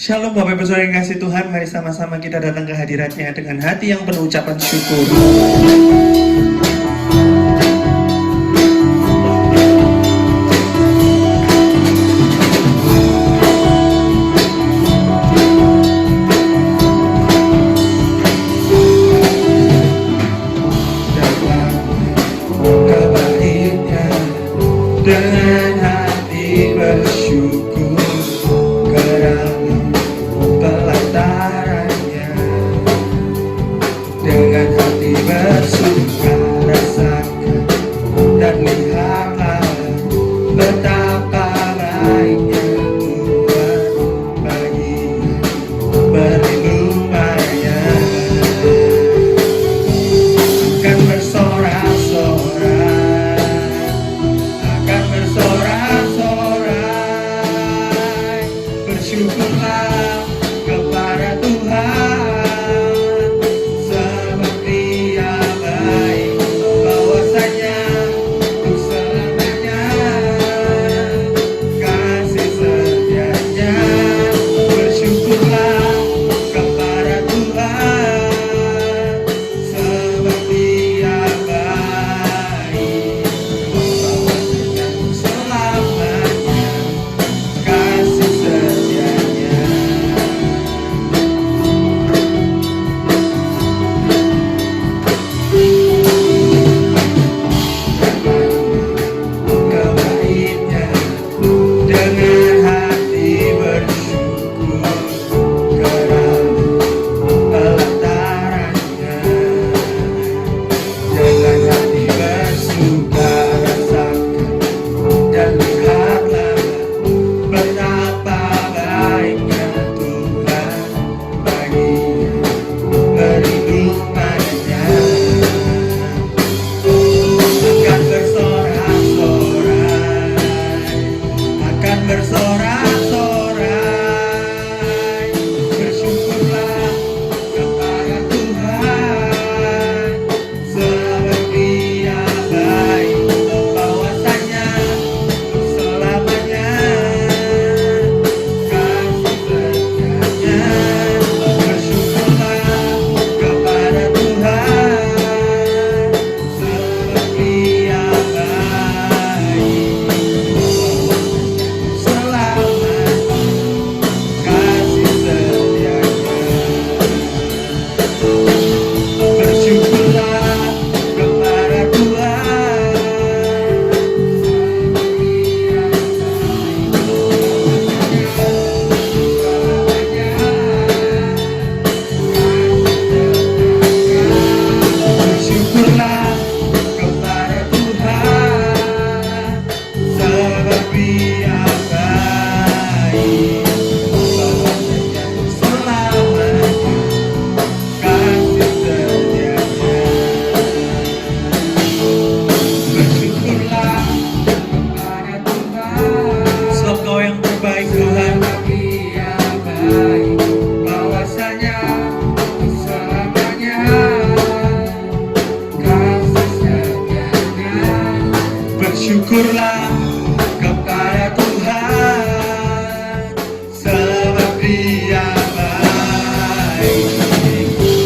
Shalom Bapak Ibu Saudara yang kasih Tuhan, mari sama-sama kita datang ke hadiratnya dengan hati yang penuh ucapan syukur. Dengan hati bersyukur karena pelatarannya, dengan hati bersuka rasakan dan lihatlah betapa baiknya Tuhan bagi berlindungnya. Akan bersorak-sorai, akan bersorak-sorai, bersyukurlah kepada Tuhan, sebab Dia baik, bahwasanya untuk selamanya kasih setianya. Bersyukurlah kepada Tuhan, sebab Dia baik, bahwasanya untuk selamanya kasih setianya. Kebaiknya dengan hati bersyukur karena pelatarannya, dengan hati bersuka rasakan dan lihatlah betapa baiknya Tuhan bagi perlindungannya. Akan bersorak-sorai, akan bersorak-sorai, bersyukurlah kepada Tuhan, sebab Dia baik, bahwasanya untuk selamanya kasih setianya. Bersyukurlah kepada Tuhan, sebab Dia baik, selamanya kasih setianya. Bersyukurlah kepada Tuhan, sebab Dia bersyukurlah kepada Tuhan, sebab Dia baik, bahwasanya selamanya kasih setianya. Bersyukurlah kepada Tuhan, sebab Kau yang terbaik Tuhan. Dia baik, bahwasanya selamanya kasih setianya. Bersyukurlah kepada Tuhan, sebab Dia baik,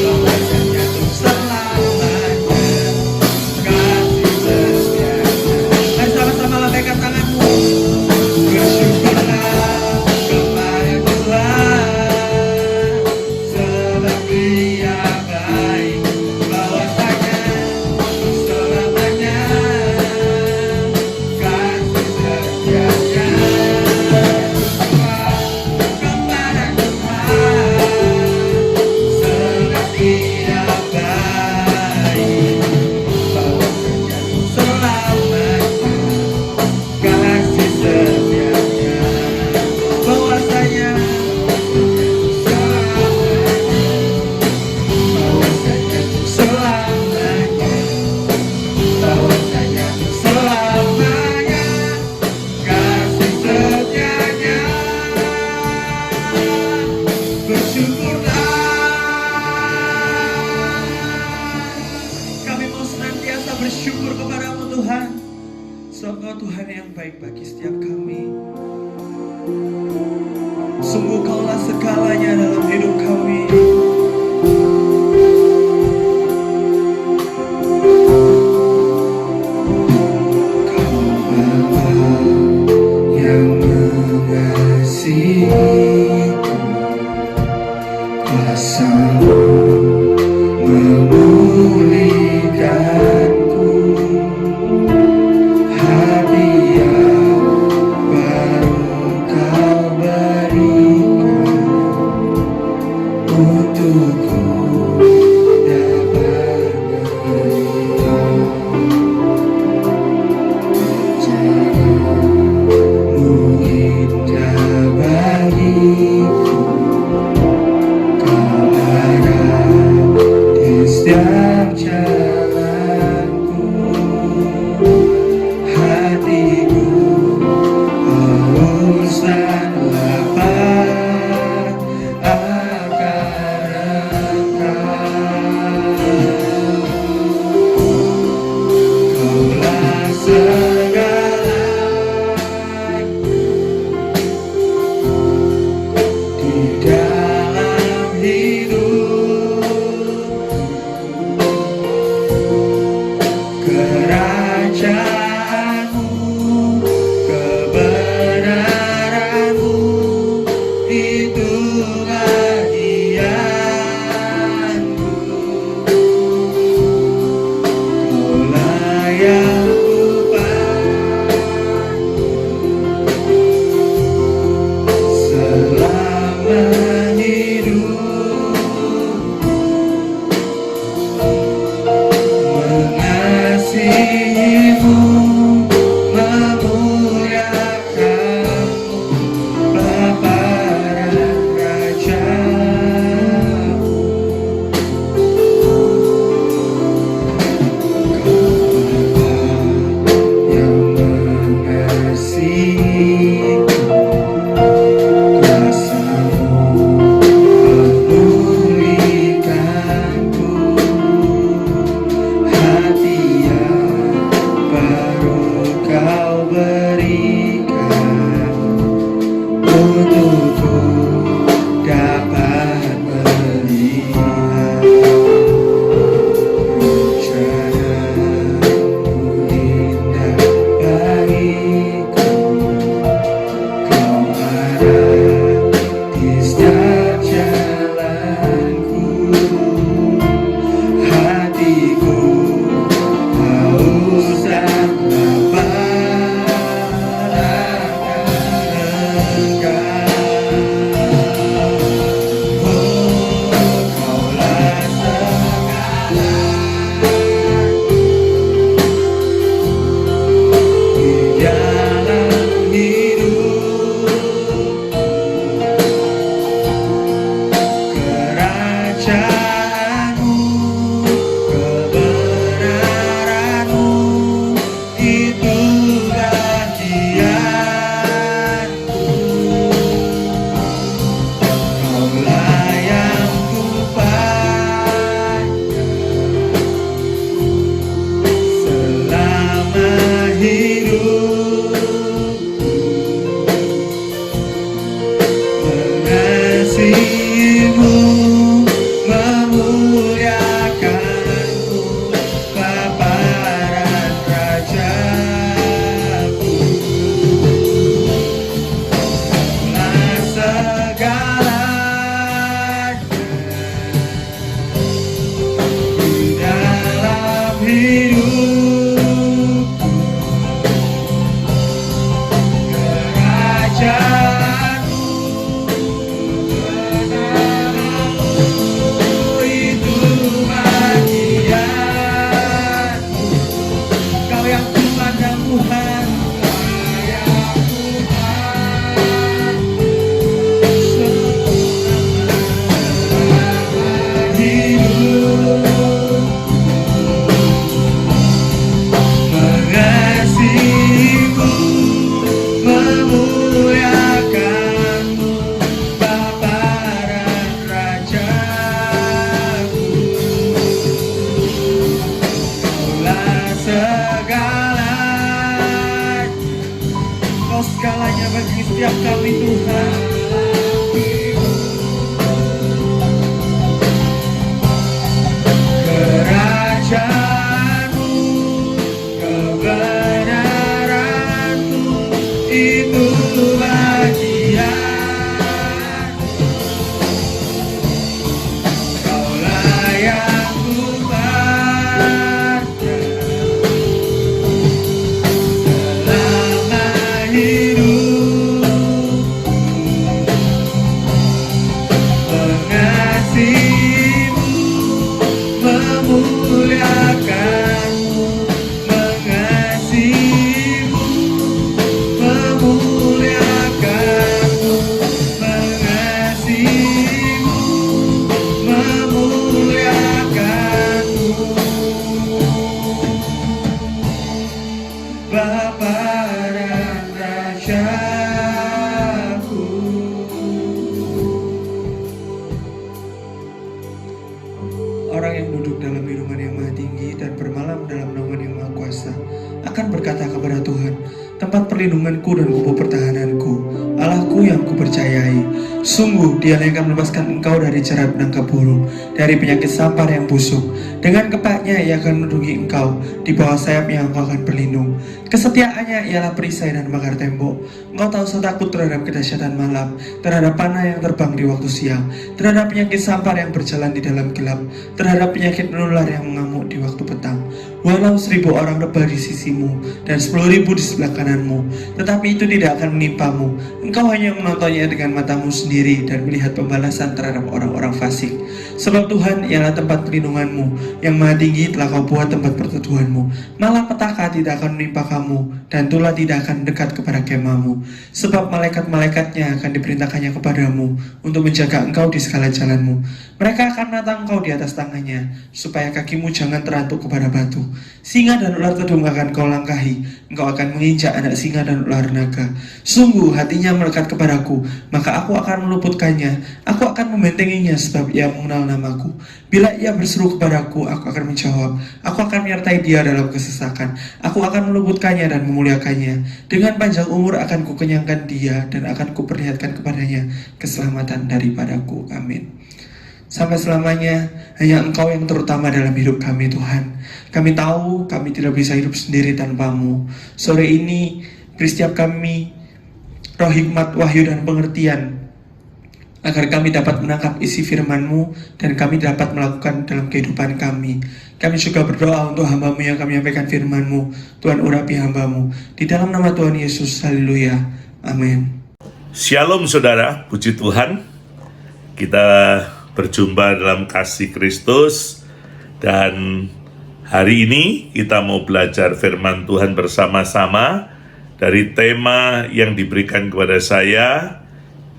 bahwasanya untuk selamanya kasih setianya. Mari sama-sama lambaikan tanganmu. Bersyukurlah kepada Tuhan, sebab Dia baik, bahwasanya untuk selamanya kasih setianya. Kepada Tuhan, sebab Dia baik, bahwasanya untuk selamanya kasih setianya. Bahwasanya selamanya, bahwasanya selamanya kasih setianya. Bersyukurlah, kami mau senantiasa bersyukur kepadamu Tuhan, sebab Kau Tuhan yang baik bagi setiap kami. Sungguh Kaulah segalanya dalam hidup kami. Kau Bapa yang mengasihiku, kuasa-Mu memulihkanku, hati yang baru Kau berikan untukku dapat melihat cara-Mu indah bagiku. Kau ada di setiap jalanku, hatiku haus dan lapar akan Engkau. Kaulah segalaku di dalam hidup, kerajaan-Mu, kebenaran-Mu, itu bagianku. Kaulah yang kupanggil selama hidup, mengasihi-Mu, memuliakan-Mu, Bapa dan Raja-Mu. Kau Bapa yang mengasihiku, kuasa-Mu memulihkanku, hati yang baru Kau berikan untukku dapat melihat rencana-Mu indah bagiku. Kau ada di setiap jalanku, hatiku haus dan lapar akan Engkau. Kaulah segalaku di dalam hidup, kerajaan-Mu, kebenaran-Mu, itu bagianku. Kaulah yang kupanggil selama hidup, mengasihi-Mu, memuliakan-Mu, Bapa dan Raja-Ku. Kaulah segalanya di dalam hidupku, kerajaan-Mu, kebenaran-Mu, itu bagianku. Kau yang Tuhan dan Tuhan, Kau yang Tuhan selama hidup, mengasihi-Mu, memuliakan-Mu, Bapa dan Raja-Ku. Kaulah segalanya, Kau segalanya bagi setiap kami Tuhan. Bapa dan Rajaku. Orang yang duduk dalam minuman yang maha tinggi dan bermalam dalam naungan yang maha kuasa akan berkata kepada Tuhan, tempat perlindunganku dan kubu pertahananku, Allahku yang kupercayai. Sungguh Dialah yang akan melepaskan engkau dari jerat penangkap burung, dari penyakit sampar yang busuk. Dengan kepaknya Ia akan melindungi engkau, di bawah sayapnya engkau akan berlindung. Kesetiaannya ialah perisai dan pagar tembok. Engkau tak usah takut terhadap kedahsyatan malam, terhadap panah yang terbang di waktu siang, terhadap penyakit sampar yang berjalan di dalam gelap, terhadap penyakit menular yang mengamuk di waktu petang. Walau 1000 orang rebah di sisimu dan 10.000 di sebelah kananmu, tetapi itu tidak akan menimpamu. Engkau hanya menontonnya dengan matamu sendiri dan melihat pembalasan terhadap orang-orang fasik. Sebab Tuhan ialah tempat perlindunganmu, yang maha tinggi telah kau buat tempat perteduhanmu. Malapetaka tidak akan menimpa kamu, dan tulah tidak akan dekat kepada kemahmu. Sebab malaikat-malaikatnya akan diperintahkannya kepadamu untuk menjaga engkau di segala jalanmu. Mereka akan menatang engkau di atas tangannya, supaya kakimu jangan terantuk kepada batu. Singa dan ular tedung akan kau langkahi, engkau akan menginjak anak singa dan ular naga. Sungguh hatinya melekat kepadaku, maka aku akan meluputkannya. Aku akan membentenginya sebab ia mengenal namaku. Bila ia berseru kepadaku, aku akan menjawab. Aku akan menyertai dia dalam kesesakan. Aku akan meluputkannya dan memuliakannya. Dengan panjang umur akan kukenyangkan dia dan akan kuperlihatkan kepadanya keselamatan daripadaku. Amin. Sampai selamanya hanya Engkau yang terutama dalam hidup kami, Tuhan. Kami tahu kami tidak bisa hidup sendiri tanpa-Mu. Sore ini beri setiap kami roh hikmat, wahyu, dan pengertian, agar kami dapat menangkap isi firman-Mu dan kami dapat melakukan dalam kehidupan kami. Kami juga berdoa untuk hamba-Mu yang kami menyampaikan firman-Mu. Tuhan urapi hamba-Mu. Di dalam nama Tuhan Yesus, haleluya. Amin. Shalom saudara, puji Tuhan. Kita berjumpa dalam kasih Kristus, dan hari ini kita mau belajar firman Tuhan bersama-sama dari tema yang diberikan kepada saya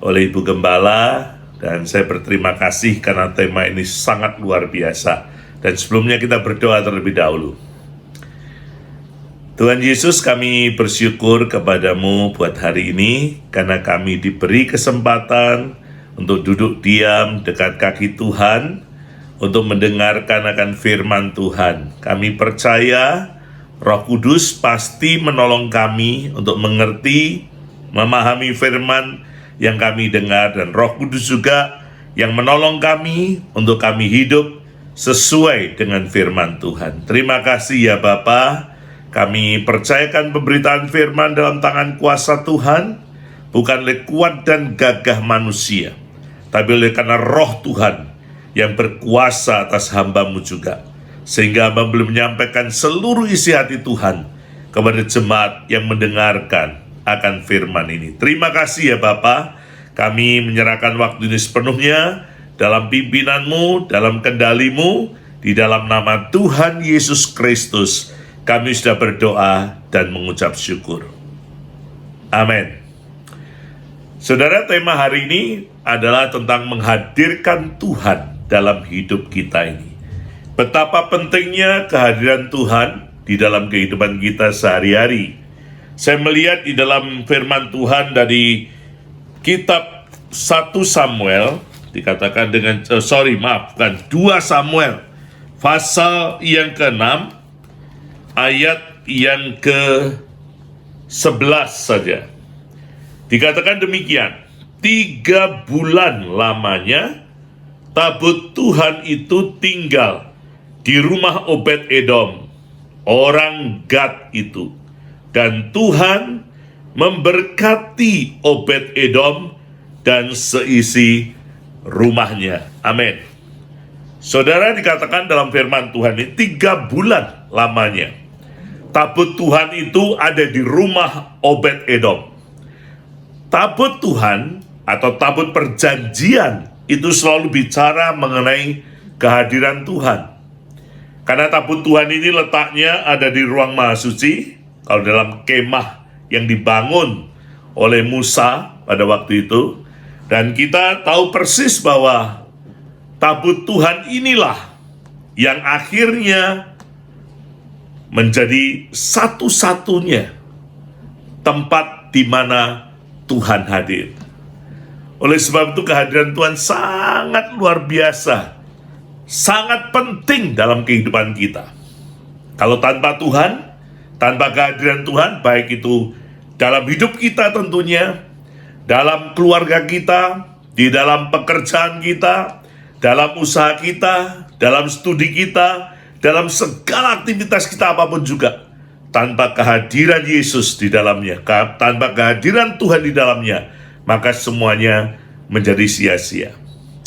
oleh Ibu Gembala, dan saya berterima kasih karena tema ini sangat luar biasa. Dan sebelumnya kita berdoa terlebih dahulu. Tuhan Yesus, kami bersyukur kepadamu buat hari ini karena kami diberi kesempatan untuk duduk diam dekat kaki Tuhan, untuk mendengarkan akan firman Tuhan. Kami percaya Roh Kudus pasti menolong kami untuk mengerti, memahami firman yang kami dengar, dan Roh Kudus juga yang menolong kami untuk kami hidup sesuai dengan firman Tuhan. Terima kasih ya Bapa. Kami percayakan pemberitaan firman dalam tangan kuasa Tuhan, bukan oleh kuat dan gagah manusia, tapi oleh karena Roh Tuhan yang berkuasa atas hamba-Mu juga, sehingga hamba boleh menyampaikan seluruh isi hati Tuhan kepada jemaat yang mendengarkan akan firman ini. Terima kasih ya Bapa. Kami menyerahkan waktu ini sepenuhnya dalam pimpinan-Mu, dalam kendali-Mu, di dalam nama Tuhan Yesus Kristus. Kami sudah berdoa dan mengucap syukur. Amin. Saudara, tema hari ini adalah tentang menghadirkan Tuhan dalam hidup kita ini. Betapa pentingnya kehadiran Tuhan di dalam kehidupan kita sehari-hari. Saya melihat di dalam firman Tuhan dari kitab 1 Samuel, dikatakan dengan, 2 Samuel, pasal yang ke-6, ayat yang ke-11 saja. Dikatakan demikian, 3 bulan lamanya tabut Tuhan itu tinggal di rumah Obed-Edom, orang Gad itu. Dan Tuhan memberkati Obed-Edom dan seisi rumahnya. Amin. Saudara, dikatakan dalam firman Tuhan ini 3 bulan lamanya tabut Tuhan itu ada di rumah Obed-Edom. Tabut Tuhan atau tabut perjanjian itu selalu bicara mengenai kehadiran Tuhan. Karena tabut Tuhan ini letaknya ada di ruang Maha Suci, kalau dalam kemah yang dibangun oleh Musa pada waktu itu. Dan kita tahu persis bahwa tabut Tuhan inilah yang akhirnya menjadi satu-satunya tempat di mana Tuhan hadir. Oleh sebab itu kehadiran Tuhan sangat luar biasa, sangat penting dalam kehidupan kita. Kalau tanpa Tuhan, tanpa kehadiran Tuhan, baik itu dalam hidup kita tentunya, dalam keluarga kita, di dalam pekerjaan kita, dalam usaha kita, dalam studi kita, dalam segala aktivitas kita apapun juga, tanpa kehadiran Yesus di dalamnya, tanpa kehadiran Tuhan di dalamnya, maka semuanya menjadi sia-sia.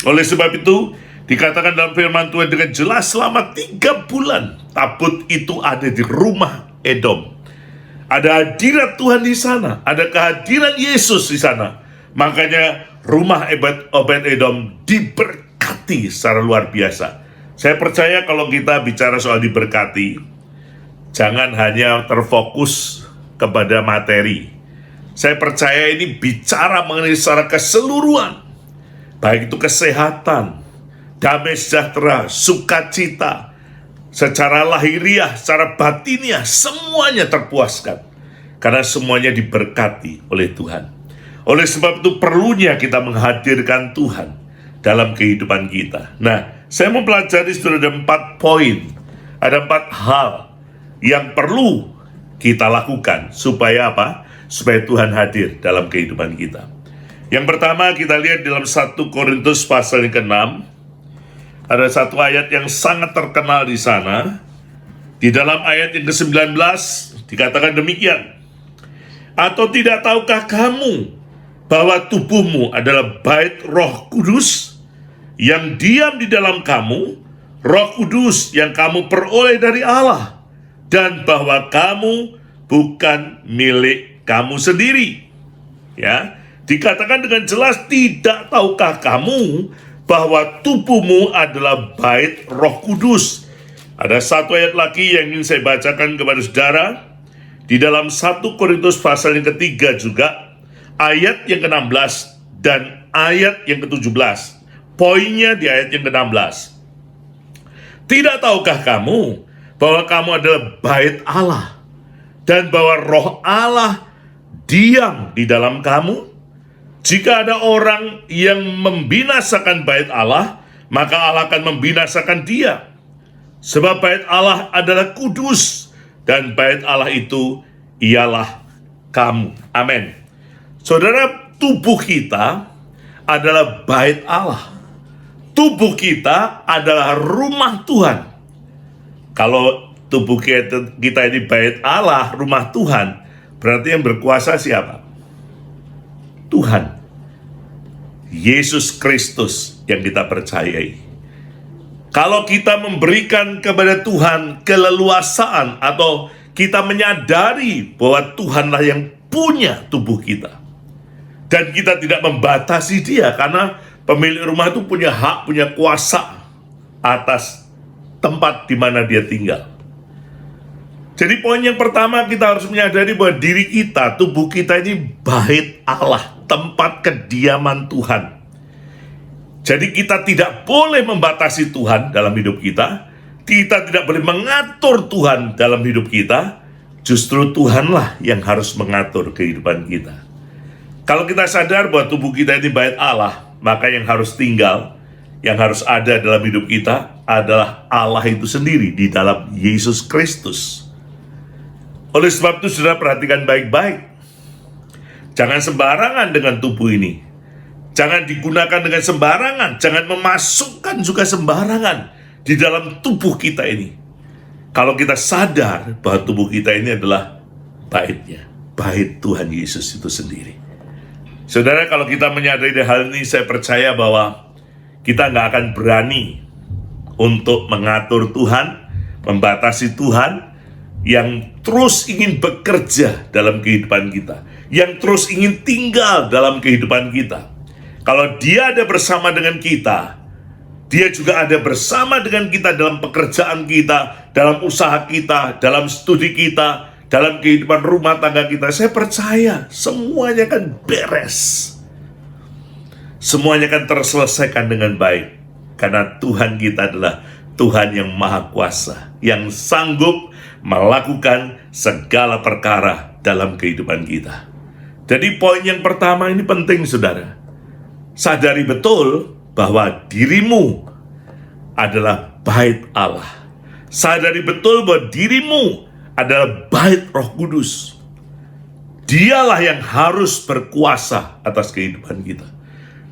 Oleh sebab itu, dikatakan dalam firman Tuhan dengan jelas, selama 3 bulan tabut itu ada di rumah Edom. Ada hadirat Tuhan di sana, ada kehadiran Yesus di sana. Makanya rumah Obed Edom diberkati secara luar biasa. Saya percaya kalau kita bicara soal diberkati, jangan hanya terfokus kepada materi. Saya percaya ini bicara mengenai secara keseluruhan, baik itu kesehatan, damai sejahtera, sukacita, secara lahiriah, secara batiniah, semuanya terpuaskan. Karena semuanya diberkati oleh Tuhan. Oleh sebab itu perlunya kita menghadirkan Tuhan dalam kehidupan kita. Nah, saya mempelajari sudah ada 4 poin, ada 4 hal yang perlu kita lakukan supaya apa? Supaya Tuhan hadir dalam kehidupan kita. Yang pertama kita lihat dalam 1 Korintus pasal yang ke-6. Ada satu ayat yang sangat terkenal di sana. Di dalam ayat yang ke-19 dikatakan demikian. Atau tidak tahukah kamu bahwa tubuhmu adalah bait Roh Kudus yang diam di dalam kamu, Roh Kudus yang kamu peroleh dari Allah, dan bahwa kamu bukan milik kamu sendiri. Ya, dikatakan dengan jelas, tidak tahukah kamu bahwa tubuhmu adalah bait Roh Kudus. Ada satu ayat lagi yang ingin saya bacakan kepada saudara di dalam 1 Korintus pasal yang ketiga juga, ayat yang ke-16 dan ayat yang ke-17. Poinnya di ayat yang ke-16. Tidak tahukah kamu bahwa kamu adalah bait Allah dan bahwa Roh Allah diam di dalam kamu? Jika ada orang yang membinasakan bait Allah, maka Allah akan membinasakan dia. Sebab bait Allah adalah kudus, dan bait Allah itu ialah kamu. Amin. Saudara, tubuh kita adalah bait Allah. Tubuh kita adalah rumah Tuhan. Kalau tubuh kita ini bait Allah, rumah Tuhan, berarti yang berkuasa siapa? Tuhan. Yesus Kristus yang kita percayai. Kalau kita memberikan kepada Tuhan keleluasaan atau kita menyadari bahwa Tuhanlah yang punya tubuh kita, dan kita tidak membatasi dia, karena pemilik rumah itu punya hak, punya kuasa atas tempat di mana dia tinggal. Jadi poin yang pertama, kita harus menyadari bahwa diri kita, tubuh kita ini bait Allah, tempat kediaman Tuhan. Jadi kita tidak boleh membatasi Tuhan dalam hidup kita. Kita tidak boleh mengatur Tuhan dalam hidup kita. Justru Tuhanlah yang harus mengatur kehidupan kita. Kalau kita sadar bahwa tubuh kita ini bait Allah, maka yang harus tinggal, yang harus ada dalam hidup kita adalah Allah itu sendiri di dalam Yesus Kristus. Oleh sebab itu, saudara perhatikan baik-baik. Jangan sembarangan dengan tubuh ini. Jangan digunakan dengan sembarangan. Jangan memasukkan juga sembarangan di dalam tubuh kita ini. Kalau kita sadar bahwa tubuh kita ini adalah baitnya, bait Tuhan Yesus itu sendiri. Saudara, kalau kita menyadari hal ini, saya percaya bahwa kita nggak akan berani untuk mengatur Tuhan, membatasi Tuhan, yang terus ingin bekerja dalam kehidupan kita, yang terus ingin tinggal dalam kehidupan kita. Kalau dia ada bersama dengan kita, dia juga ada bersama dengan kita dalam pekerjaan kita, dalam usaha kita, dalam studi kita, dalam kehidupan rumah tangga kita. Saya percaya semuanya akan beres. Semuanya akan terselesaikan dengan baik. Karena Tuhan kita adalah Tuhan yang Maha Kuasa, yang sanggup melakukan segala perkara dalam kehidupan kita. Jadi poin yang pertama ini penting, saudara. Sadari betul bahwa dirimu adalah bait Allah. Sadari betul bahwa dirimu adalah bait Roh Kudus. Dialah yang harus berkuasa atas kehidupan kita.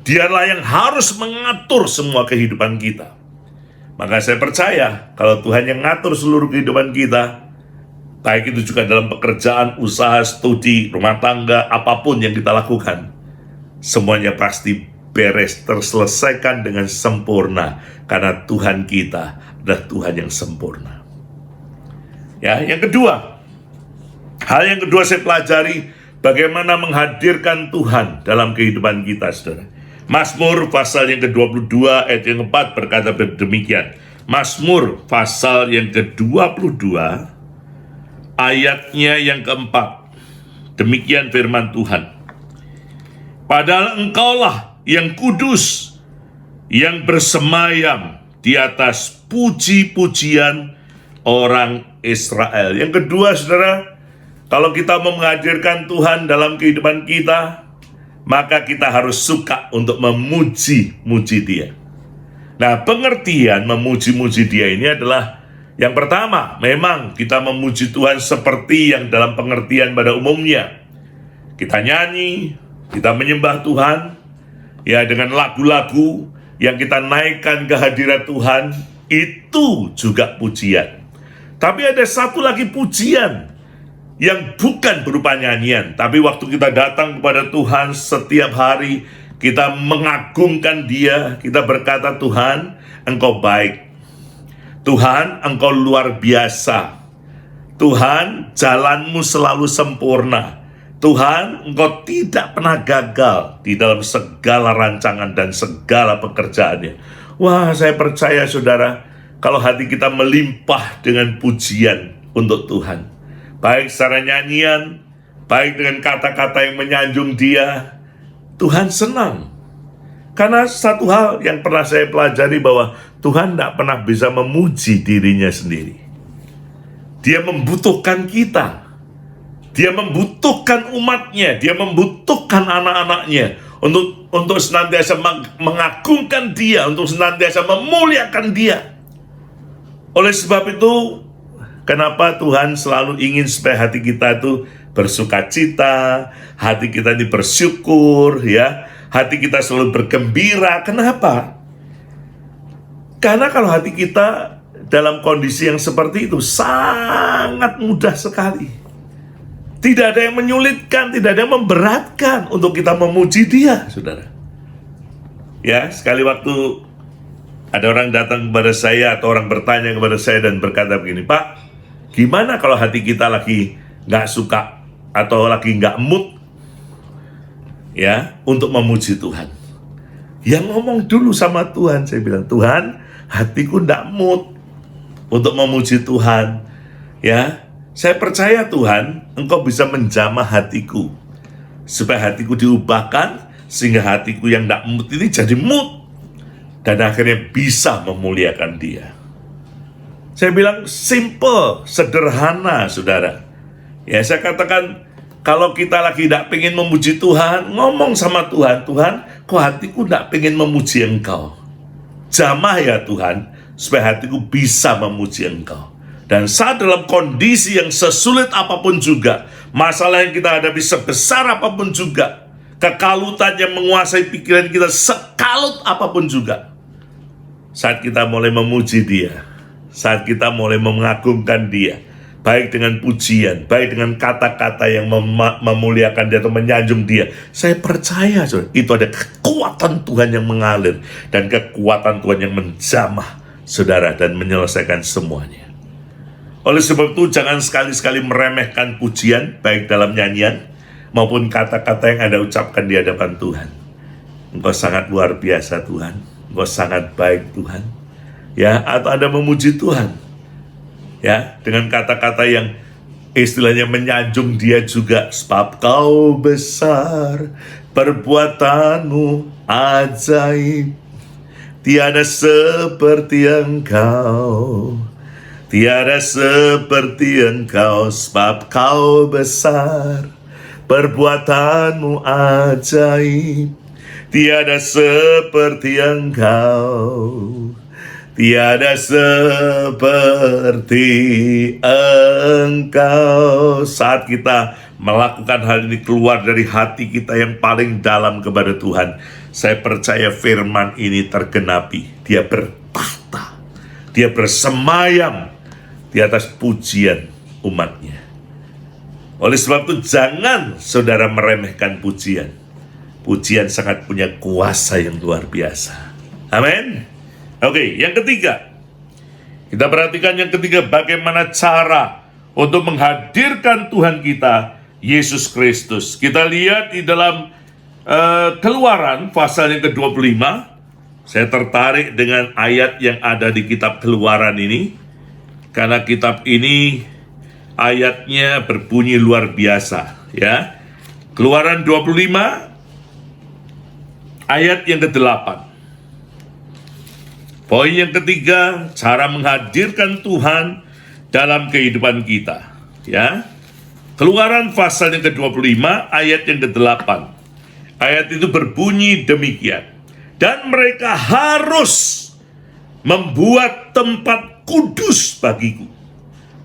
Dialah yang harus mengatur semua kehidupan kita. Maka saya percaya kalau Tuhan yang ngatur seluruh kehidupan kita, baik itu juga dalam pekerjaan, usaha, studi, rumah tangga, apapun yang kita lakukan, semuanya pasti beres, terselesaikan dengan sempurna. Karena Tuhan kita adalah Tuhan yang sempurna. Ya, yang kedua, hal yang kedua saya pelajari bagaimana menghadirkan Tuhan dalam kehidupan kita, saudara. Mazmur pasal yang ke-22 ayat yang ke-4 berkata demikian. Mazmur pasal yang ke-22 ayatnya yang ke-4. Demikian firman Tuhan. Padahal engkaulah yang kudus, yang bersemayam di atas puji-pujian orang Israel. Yang kedua, saudara, kalau kita mau menghadirkan Tuhan dalam kehidupan kita, maka kita harus suka untuk memuji-muji Dia. Nah, pengertian memuji-muji Dia ini adalah yang pertama, memang kita memuji Tuhan seperti yang dalam pengertian pada umumnya. Kita nyanyi, kita menyembah Tuhan, ya dengan lagu-lagu yang kita naikkan ke hadirat Tuhan, itu juga pujian. Tapi ada satu lagi pujian yang bukan berupa nyanyian, tapi waktu kita datang kepada Tuhan setiap hari, kita mengagungkan Dia, kita berkata, Tuhan, Engkau baik. Tuhan, Engkau luar biasa. Tuhan, jalan-Mu selalu sempurna. Tuhan, Engkau tidak pernah gagal di dalam segala rancangan dan segala pekerjaannya. Wah, saya percaya, saudara, kalau hati kita melimpah dengan pujian untuk Tuhan, baik secara nyanyian, baik dengan kata-kata yang menyanjung Dia, Tuhan senang. Karena satu hal yang pernah saya pelajari bahwa Tuhan tidak pernah bisa memuji dirinya sendiri. Dia membutuhkan kita. Dia membutuhkan umatnya. Dia membutuhkan anak-anaknya untuk senantiasa mengagungkan Dia, untuk senantiasa memuliakan Dia. Oleh sebab itu, kenapa Tuhan selalu ingin supaya hati kita itu bersuka cita, hati kita ini bersyukur, ya, hati kita selalu bergembira. Kenapa? Karena kalau hati kita dalam kondisi yang seperti itu sangat mudah sekali. Tidak ada yang menyulitkan, tidak ada yang memberatkan untuk kita memuji Dia, saudara. Ya, sekali waktu ada orang datang kepada saya atau orang bertanya kepada saya dan berkata begini, Pak, gimana kalau hati kita lagi nggak suka atau lagi nggak mood, ya, untuk memuji Tuhan? Ya ngomong dulu sama Tuhan. Saya bilang, Tuhan, hatiku nggak mood untuk memuji Tuhan. Ya, saya percaya Tuhan, Engkau bisa menjamah hatiku supaya hatiku diubahkan sehingga hatiku yang nggak mood ini jadi mood dan akhirnya bisa memuliakan Dia. Saya bilang simple, sederhana, saudara. Ya, saya katakan kalau kita lagi tidak pengen memuji Tuhan, ngomong sama Tuhan, Tuhan, kok hatiku tidak pengen memuji Engkau. Jamah ya Tuhan, supaya hatiku bisa memuji Engkau. Dan saat dalam kondisi yang sesulit apapun juga, masalah yang kita hadapi sebesar apapun juga, kekalutan yang menguasai pikiran kita sekalut apapun juga, saat kita mulai memuji Dia, saat kita mulai mengagungkan Dia, baik dengan pujian, baik dengan kata-kata yang memuliakan Dia atau menyanjung Dia, saya percaya itu ada kekuatan Tuhan yang mengalir dan kekuatan Tuhan yang menjamah saudara dan menyelesaikan semuanya. Oleh sebab itu jangan sekali-sekali meremehkan pujian, baik dalam nyanyian maupun kata-kata yang Anda ucapkan di hadapan Tuhan. Engkau sangat luar biasa Tuhan, Engkau sangat baik Tuhan, ya, atau Anda memuji Tuhan, ya, dengan kata-kata yang istilahnya menyanjung Dia juga. Sebab Kau besar, perbuatanmu ajaib, tiada seperti Engkau, Tiada seperti Engkau, sebab Kau besar, perbuatanmu ajaib. Tiada seperti Engkau, tiada seperti Engkau. Saat kita melakukan hal ini, keluar dari hati kita yang paling dalam kepada Tuhan, saya percaya firman ini tergenapi. Dia bertahta, dia bersemayam di atas pujian umatnya. Oleh sebab itu jangan saudara meremehkan pujian. Pujian sangat punya kuasa yang luar biasa. Amin. Oke, yang ketiga. Kita perhatikan yang ketiga, bagaimana cara untuk menghadirkan Tuhan kita, Yesus Kristus. Kita lihat di dalam Keluaran pasal yang ke-25. Saya tertarik dengan ayat yang ada di kitab Keluaran ini. Karena kitab ini ayatnya berbunyi luar biasa, ya. Keluaran 25 ayat yang ke-8. Poin yang ketiga, cara menghadirkan Tuhan dalam kehidupan kita, ya. Keluaran pasal yang ke-25 ayat yang ke-8. Ayat itu berbunyi demikian. Dan mereka harus membuat tempat kudus bagiku,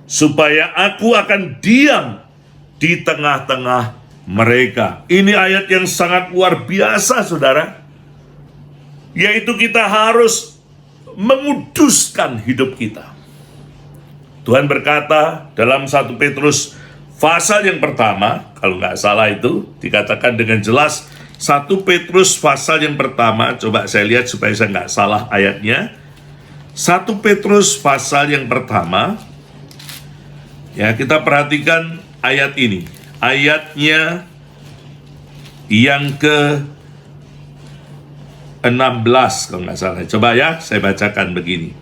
supaya aku akan diam di tengah-tengah mereka. Ini ayat yang sangat luar biasa, saudara. Yaitu kita harus menguduskan hidup kita. Tuhan berkata dalam 1 Petrus pasal yang pertama, kalau nggak salah itu dikatakan dengan jelas, 1 Petrus pasal yang pertama, coba saya lihat supaya saya nggak salah ayatnya. 1 Petrus pasal yang pertama, ya, kita perhatikan ayat ini. Ayatnya yang ke-16 kalau nggak salah. Coba ya, saya bacakan begini.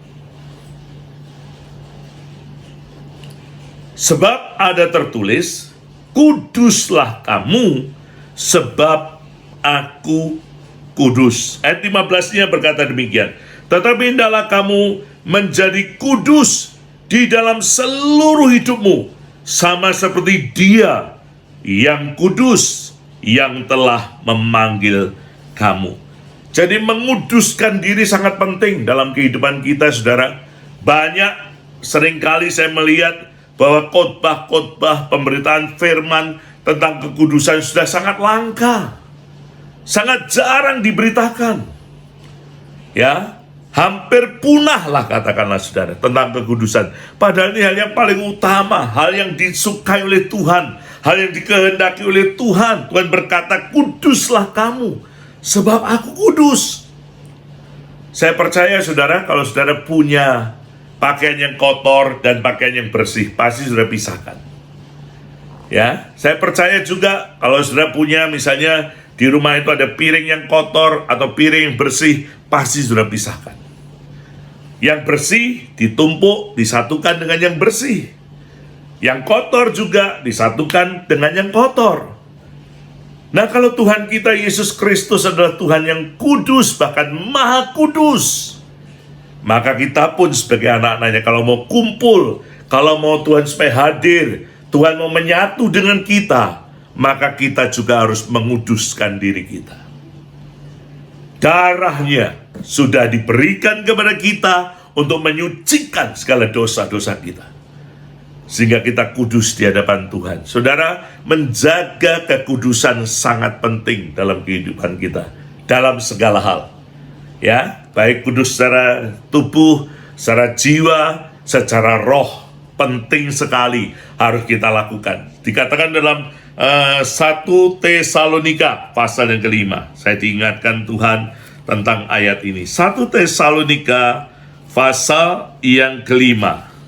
Sebab ada tertulis, kuduslah kamu, sebab aku kudus. Ayat 15-nya berkata demikian. Tetapi hendaklah kamu menjadi kudus di dalam seluruh hidupmu, sama seperti Dia yang kudus yang telah memanggil kamu. Jadi menguduskan diri sangat penting dalam kehidupan kita, saudara. Seringkali saya melihat bahwa khotbah-khotbah pemberitaan firman tentang kekudusan sudah sangat langka, sangat jarang diberitakan, ya. Hampir punah lah katakanlah saudara tentang kekudusan. Padahal ini hal yang paling utama, hal yang disukai oleh Tuhan, hal yang dikehendaki oleh Tuhan. Tuhan berkata, kuduslah kamu, sebab aku kudus. Saya percaya saudara, kalau saudara punya pakaian yang kotor dan pakaian yang bersih, pasti saudara pisahkan. Ya, saya percaya juga kalau saudara punya misalnya di rumah itu ada piring yang kotor atau piring yang bersih, pasti saudara pisahkan. Yang bersih ditumpuk, disatukan dengan yang bersih. Yang kotor juga disatukan dengan yang kotor. Nah, kalau Tuhan kita Yesus Kristus adalah Tuhan yang kudus, bahkan maha kudus, maka kita pun sebagai anak-anaknya, kalau mau kumpul, kalau mau Tuhan supaya hadir, Tuhan mau menyatu dengan kita, maka kita juga harus menguduskan diri kita. Darahnya sudah diberikan kepada kita untuk menyucikan segala dosa-dosa kita, sehingga kita kudus di hadapan Tuhan. Saudara, menjaga kekudusan sangat penting dalam kehidupan kita, dalam segala hal, ya, baik kudus secara tubuh, secara jiwa, secara roh, penting sekali harus kita lakukan. Dikatakan dalam 1 Tesalonika pasal yang ke-5. Saya diingatkan Tuhan tentang ayat ini. 1 Tesalonika pasal yang ke-5.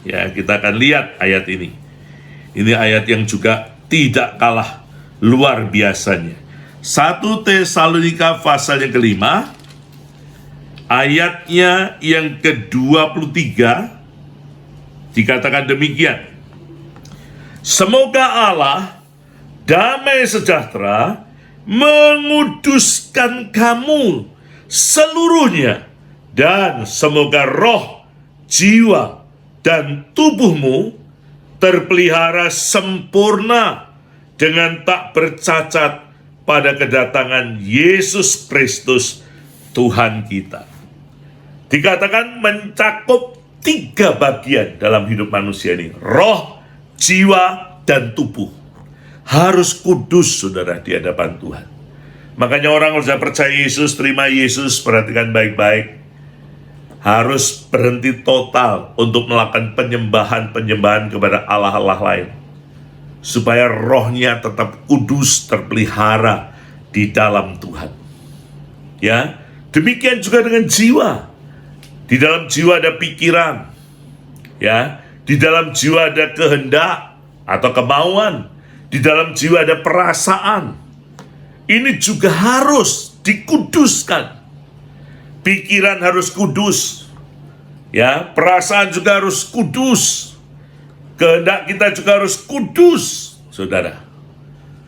Ya, kita akan lihat ayat ini. Ini ayat yang juga tidak kalah luar biasanya. 1 Tesalonika pasal yang ke-5, ayatnya yang ke-23, dikatakan demikian. Semoga Allah damai sejahtera menguduskan kamu seluruhnya, dan semoga roh, jiwa, dan tubuhmu terpelihara sempurna dengan tak bercacat pada kedatangan Yesus Kristus Tuhan kita. Dikatakan mencakup 3 bagian dalam hidup manusia ini. Roh, jiwa, dan tubuh. Harus kudus, saudara, di hadapan Tuhan. Makanya orang kalau sudah percaya Yesus, terima Yesus, perhatikan baik-baik. Harus berhenti total untuk melakukan penyembahan-penyembahan kepada Allah-Allah lain. Supaya rohnya tetap kudus, terpelihara di dalam Tuhan. Ya, demikian juga dengan jiwa. Di dalam jiwa ada pikiran. Ya, di dalam jiwa ada kehendak atau kemauan. Di dalam jiwa ada perasaan. Ini juga harus dikuduskan. Pikiran harus kudus. Ya, perasaan juga harus kudus. Kehendak kita juga harus kudus, saudara.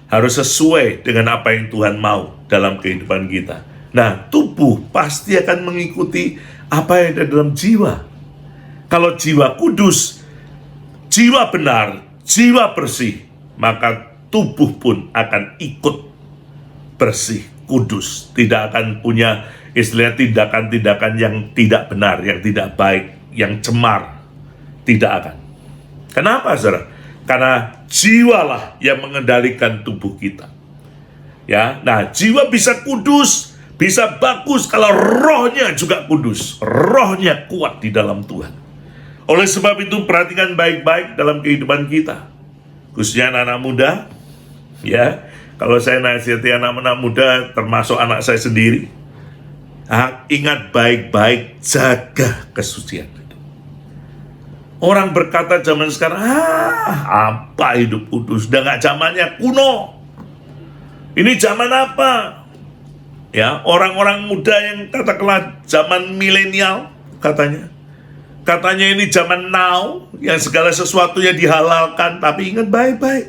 Harus sesuai dengan apa yang Tuhan mau dalam kehidupan kita. Nah, tubuh pasti akan mengikuti apa yang ada dalam jiwa. Kalau jiwa kudus, jiwa benar, jiwa bersih, maka tubuh pun akan ikut bersih, kudus. Tidak akan punya istilahnya tindakan-tindakan yang tidak benar, yang tidak baik, yang cemar. Tidak akan. Kenapa, saudara? Karena jiwalah yang mengendalikan tubuh kita. Ya, nah jiwa bisa kudus, bisa bagus kalau rohnya juga kudus, rohnya kuat di dalam Tuhan. Oleh sebab itu perhatikan baik-baik dalam kehidupan kita, khususnya anak-anak muda. Ya, kalau saya nasihati anak-anak muda, termasuk anak saya sendiri, ingat baik-baik, jaga kesucian. Orang berkata zaman sekarang, apa hidup kudus, udah gak zamannya, kuno. Ini zaman apa? Ya, orang-orang muda yang katakanlah zaman milenial, katanya ini zaman now, yang segala sesuatunya dihalalkan. Tapi ingat baik-baik,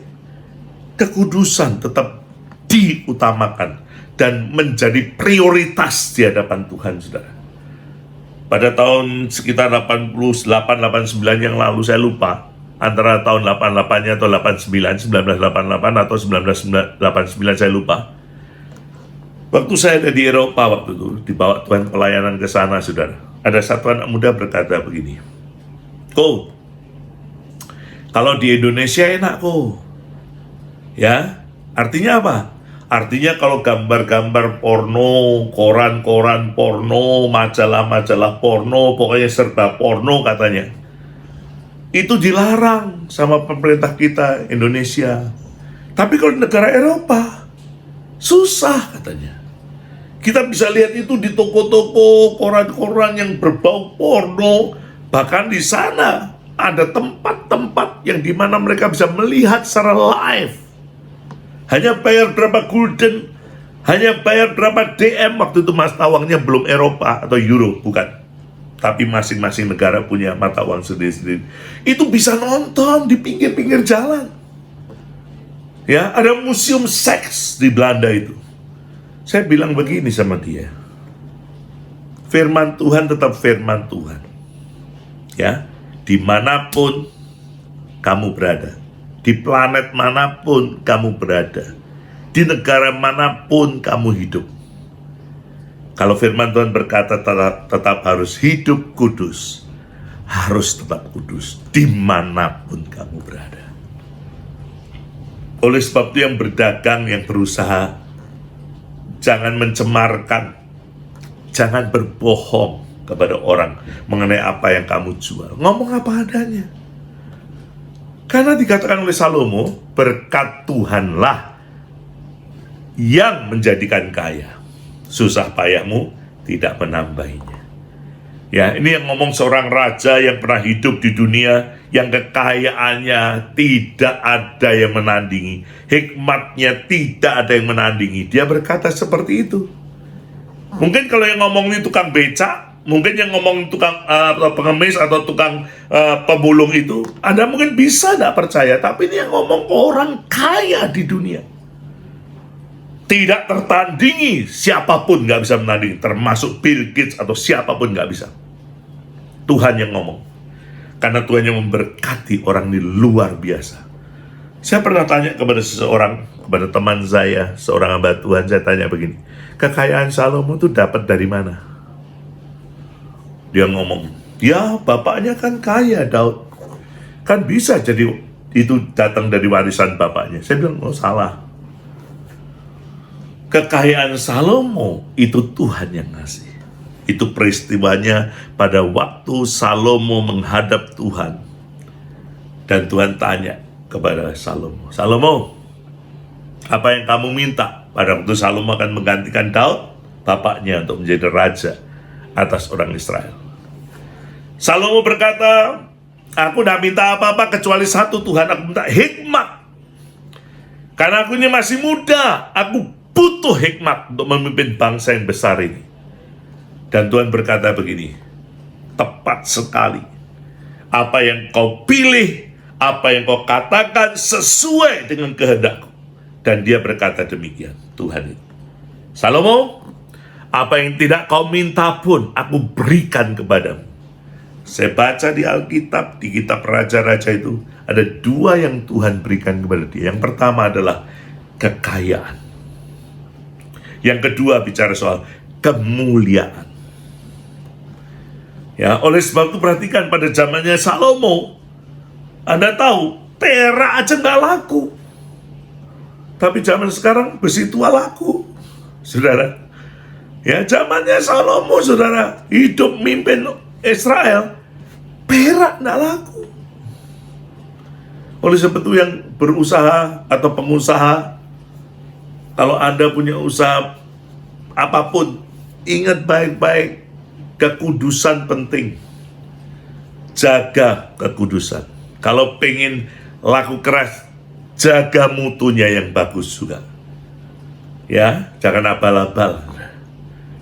kekudusan tetap diutamakan dan menjadi prioritas di hadapan Tuhan, saudara. Pada tahun sekitar 88-89 yang lalu, saya lupa antara tahun 88-nya atau 89, 1988 atau 1989, saya lupa. Waktu saya ada di Eropa waktu itu, dibawa Tuhan pelayanan ke sana, saudara. Ada satu anak muda berkata begini, "Ko, kalau di Indonesia enak, Ko." Ya, artinya apa? Artinya kalau gambar-gambar porno, koran-koran porno, majalah-majalah porno, pokoknya serba porno katanya, itu dilarang sama pemerintah kita Indonesia. Tapi kalau di negara Eropa, susah katanya. Kita bisa lihat itu di toko-toko, koran-koran yang berbau porno. Bahkan di sana ada tempat-tempat yang dimana mereka bisa melihat secara live. Hanya bayar berapa gulden, hanya bayar berapa DM. Waktu itu mata uangnya belum Eropa atau Euro, bukan. Tapi masing-masing negara punya mata uang sendiri-sendiri. Itu bisa nonton di pinggir-pinggir jalan. Ya, ada museum seks di Belanda itu. Saya bilang begini sama dia, firman Tuhan tetap firman Tuhan. Ya, dimanapun kamu berada, di planet manapun kamu berada, di negara manapun kamu hidup, kalau firman Tuhan berkata tetap harus hidup kudus, harus tetap kudus dimanapun kamu berada. Oleh sebab itu yang berdagang, yang berusaha, jangan mencemarkan, jangan berbohong kepada orang mengenai apa yang kamu jual. Ngomong apa adanya. Karena dikatakan oleh Salomo, berkat Tuhanlah yang menjadikan kaya, susah payahmu tidak menambahinya. Ya, ini yang ngomong seorang raja yang pernah hidup di dunia, yang kekayaannya tidak ada yang menandingi, hikmatnya tidak ada yang menandingi. Dia berkata seperti itu. Mungkin kalau yang ngomong ini tukang becak, mungkin yang ngomong tukang pengemis atau tukang pemulung itu, Anda mungkin bisa tidak percaya. Tapi ini yang ngomong orang kaya di dunia. Tidak tertandingi, siapapun nggak bisa menandingi, termasuk Bill Gates atau siapapun nggak bisa. Tuhan yang ngomong. Karena Tuhan yang memberkati orang ini luar biasa. Saya pernah tanya kepada seseorang, kepada teman saya, seorang hamba Tuhan, saya tanya begini, kekayaan Salomo itu dapat dari mana? Dia ngomong, ya bapaknya kan kaya Daud. Kan bisa jadi itu datang dari warisan bapaknya. Saya bilang, oh salah. Kekayaan Salomo itu Tuhan yang ngasih. Itu peristiwanya pada waktu Salomo menghadap Tuhan. Dan Tuhan tanya kepada Salomo, Salomo, apa yang kamu minta? Pada waktu Salomo akan menggantikan Daud, bapaknya, untuk menjadi raja atas orang Israel. Salomo berkata, aku tidak minta apa-apa kecuali satu Tuhan, aku minta hikmat. Karena aku ini masih muda, aku butuh hikmat untuk memimpin bangsa yang besar ini. Dan Tuhan berkata begini, tepat sekali. Apa yang kau pilih, apa yang kau katakan sesuai dengan kehendakku. Dan dia berkata demikian, Tuhan itu. Salomo, apa yang tidak kau minta pun aku berikan kepadamu. Saya baca di Alkitab, di kitab Raja-Raja itu, ada dua yang Tuhan berikan kepada dia. Yang pertama adalah kekayaan. Yang kedua bicara soal kemuliaan. Ya, oleh sebab itu perhatikan pada zamannya Salomo, Anda tahu, perak aja nggak laku. Tapi zaman sekarang besi tua laku, saudara. Ya, zamannya Salomo, saudara, hidup mimpin Israel, perak nggak laku. Oleh sebab itu yang berusaha atau pengusaha, kalau Anda punya usaha apapun, ingat baik-baik, kekudusan penting. Jaga kekudusan. Kalau pengen laku keras, jaga mutunya yang bagus juga. Ya, jangan abal-abal.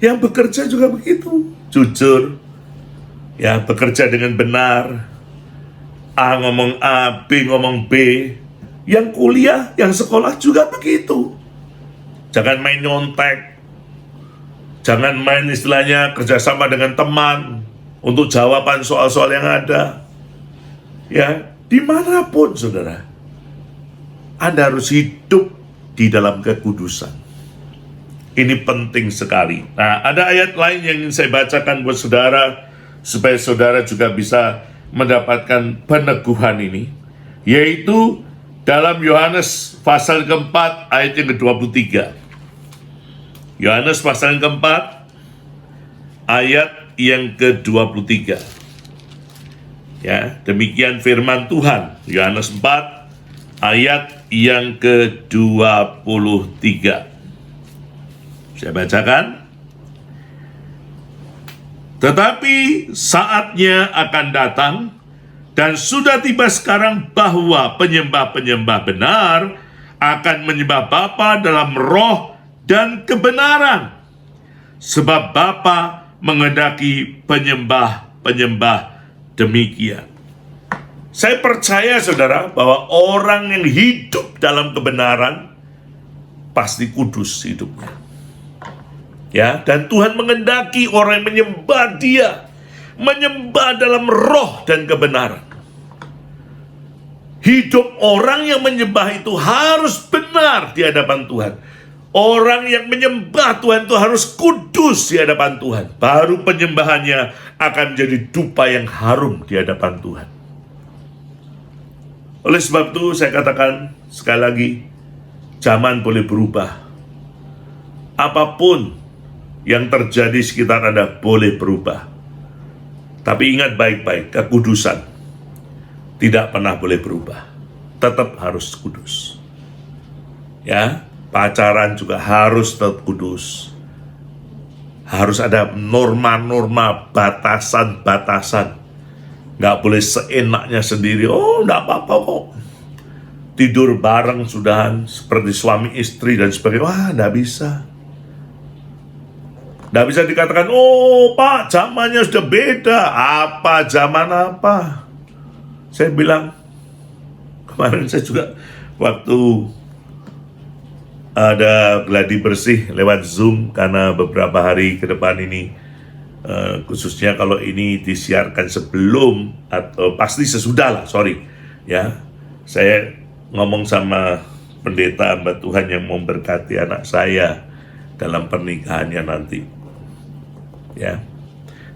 Yang bekerja juga begitu, jujur. Ya, bekerja dengan benar. A ngomong A, B ngomong B. Yang kuliah, yang sekolah juga begitu. Jangan main nyontek. Jangan main istilahnya kerjasama dengan teman untuk jawaban soal-soal yang ada. Ya, dimanapun saudara, Anda harus hidup di dalam kekudusan. Ini penting sekali. Nah, ada ayat lain yang ingin saya bacakan buat saudara, supaya saudara juga bisa mendapatkan peneguhan ini, yaitu dalam Yohanes pasal keempat ayat yang ke-23. Yohanes pasal keempat ayat yang ke-23. Ya, demikian firman Tuhan. Yohanes 4 ayat yang ke-23. Saya bacakan. Tetapi saatnya akan datang, dan sudah tiba sekarang, bahwa penyembah-penyembah benar akan menyembah Bapa dalam roh dan kebenaran. Sebab Bapa menghendaki penyembah-penyembah demikian. Saya percaya saudara bahwa orang yang hidup dalam kebenaran pasti kudus hidupnya. Ya, dan Tuhan menghendaki orang yang menyembah Dia, menyembah dalam roh dan kebenaran. Hidup orang yang menyembah itu harus benar di hadapan Tuhan. Orang yang menyembah Tuhan itu harus kudus di hadapan Tuhan. Baru penyembahannya akan menjadi dupa yang harum di hadapan Tuhan. Oleh sebab itu saya katakan sekali lagi, zaman boleh berubah. Apapun yang terjadi sekitar Anda boleh berubah. Tapi ingat baik-baik, kekudusan tidak pernah boleh berubah. Tetap harus kudus. Ya, pacaran juga harus tetap kudus. Harus ada norma-norma, batasan-batasan. Nggak boleh seenaknya sendiri. Oh, nggak apa-apa kok. Tidur bareng sudahan seperti suami istri dan sebagainya. Wah, nggak bisa. Nggak bisa dikatakan, oh Pak, zamannya sudah beda. Apa zaman apa? Saya bilang, kemarin saya juga waktu ada gladi bersih lewat Zoom, karena beberapa hari ke depan ini khususnya kalau ini disiarkan sebelum atau pasti sesudah lah, ya. Saya ngomong sama pendeta hamba Tuhan yang memberkati anak saya dalam pernikahannya nanti, ya.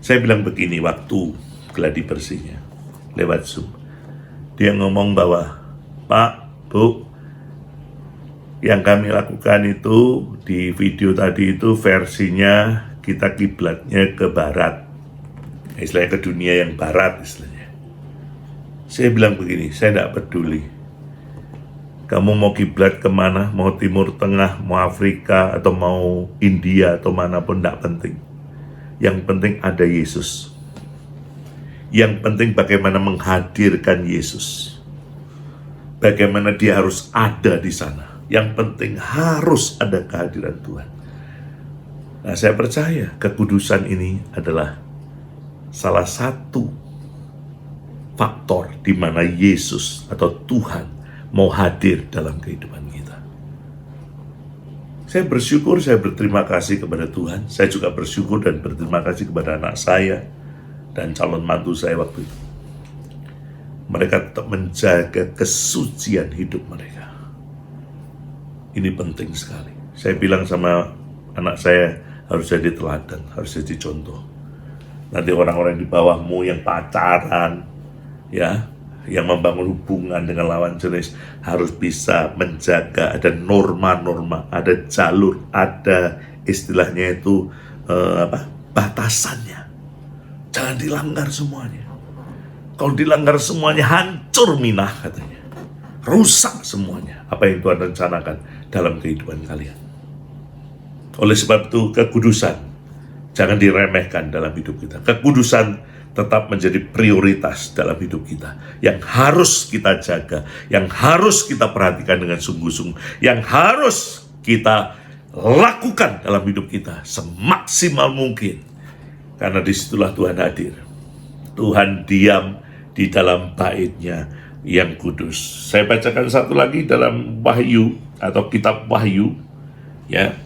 Saya bilang begini waktu gladi bersihnya lewat Zoom, dia ngomong bahwa Pak, Bu, yang kami lakukan itu di video tadi itu versinya kita kiblatnya ke barat, istilahnya ke dunia yang barat istilahnya. Saya bilang begini, saya tidak peduli kamu mau kiblat kemana, mau Timur Tengah, mau Afrika, atau mau India, atau manapun, tidak penting. Yang penting ada Yesus. Yang penting bagaimana menghadirkan Yesus, bagaimana dia harus ada di sana. Yang penting harus ada kehadiran Tuhan. Nah, saya percaya kekudusan ini adalah salah satu faktor di mana Yesus atau Tuhan mau hadir dalam kehidupan kita. Saya bersyukur, saya berterima kasih kepada Tuhan. Saya juga bersyukur dan berterima kasih kepada anak saya dan calon mantu saya waktu itu. Mereka tetap menjaga kesucian hidup mereka. Ini penting sekali. Saya bilang sama anak saya, harus jadi teladan, harus jadi contoh. Nanti orang-orang di bawahmu yang pacaran, ya, yang membangun hubungan dengan lawan jenis harus bisa menjaga ada norma-norma, ada jalur, ada istilahnya itu batasannya. Jangan dilanggar semuanya. Kalau dilanggar semuanya hancur minah katanya. Rusak semuanya apa yang Tuhan rencanakan dalam kehidupan kalian. Oleh sebab itu kekudusan jangan diremehkan dalam hidup kita. Kekudusan tetap menjadi prioritas dalam hidup kita, yang harus kita jaga, yang harus kita perhatikan dengan sungguh-sungguh, yang harus kita lakukan dalam hidup kita semaksimal mungkin. Karena disitulah Tuhan hadir. Tuhan diam di dalam bait-Nya yang kudus. Saya bacakan satu lagi dalam Wahyu atau kitab Wahyu, ya.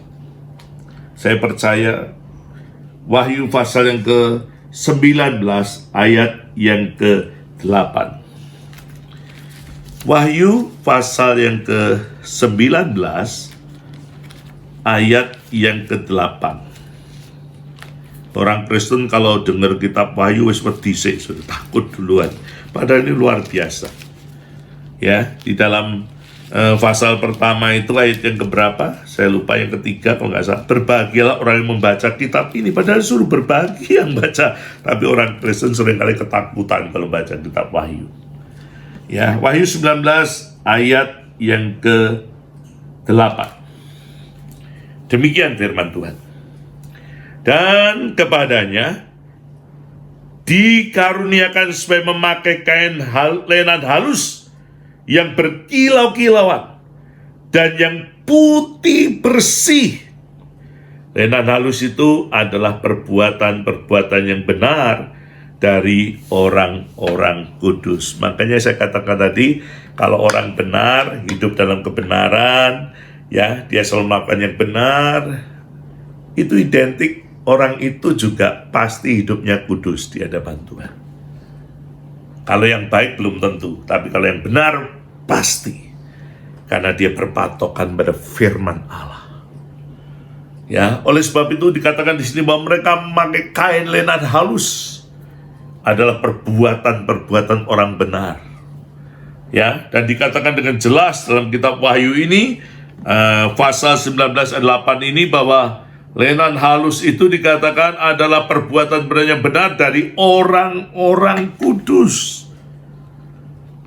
Saya percaya Wahyu pasal yang ke-19 ayat yang ke-8. Wahyu pasal yang ke-19 ayat yang ke-8. Orang Kristen kalau dengar kitab Wahyu wis wedi sik, sudah takut duluan. Padahal ini luar biasa. Ya, di dalam pasal pertama itu ayat yang keberapa? Saya lupa, yang ketiga kalau nggak salah. Berbahagialah orang yang membaca kitab ini. Padahal suruh berbagi yang baca. Tapi orang Kristen seringkali ketakutan kalau baca kitab Wahyu. Ya, Wahyu 19 ayat yang ke-8. Demikian firman Tuhan. Dan kepadanya dikaruniakan supaya memakai kain lenan halus yang berkilau-kilauan dan yang putih bersih. Lenan halus itu adalah perbuatan-perbuatan yang benar dari orang-orang kudus. Makanya saya katakan tadi, kalau orang benar, hidup dalam kebenaran, ya, dia selalu melakukan yang benar, itu identik orang itu juga pasti hidupnya kudus di hadapan Tuhan. Kalau yang baik belum tentu, tapi kalau yang benar pasti, karena dia berpatokan pada firman Allah. Ya, oleh sebab itu dikatakan di sini bahwa mereka memakai kain lenan halus adalah perbuatan-perbuatan orang benar. Ya, dan dikatakan dengan jelas dalam kitab Wahyu ini, pasal 19 ayat 8 ini, bahwa lenan halus itu dikatakan adalah perbuatan yang benar dari orang-orang kudus.